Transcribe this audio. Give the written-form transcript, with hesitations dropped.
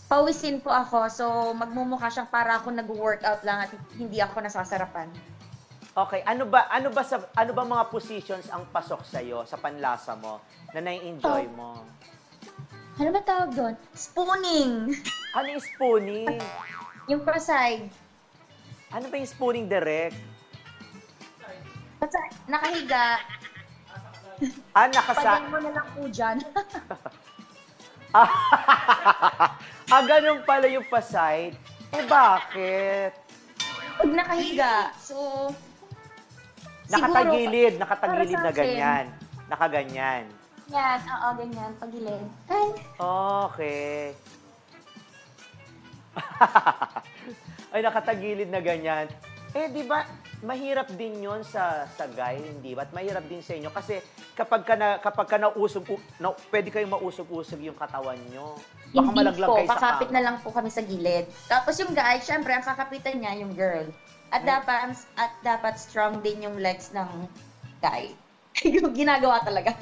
Pawisin po ako, so magmumukha siyang para ako nag-workout lang at hindi ako nasasarapan. Okay, ano ba mga positions ang pasok sa sa panlasa mo na nai-enjoy Oh, mo? ano ba tawag doon? Spooning. Ano yung spooning? Yung pa-side. Ano ba yung spooning direct? Basta nakahiga, Ah, pagyan mo na lang po dyan. ganun pala yung paside. Eh, bakit? Pag nakahiga, so Nakatagilid para sa na akin, ganyan. Nakaganyan. yan, oo, ganyan, pagilid. Ay, Okay. Ay, nakatagilid na ganyan. Eh, di ba, mahirap din yon sa guy, hindi ba? At mahirap din sa inyo kasi kapag ka pwede kayong mausog-usog yung katawan nyo. Baka hindi malaglag po, kayo sa kakapit na kama. lang po kami sa gilid. Tapos yung guy, syempre, ang kakapitan niya, yung girl. At dapat strong din yung legs ng guy. Yung ginagawa talaga.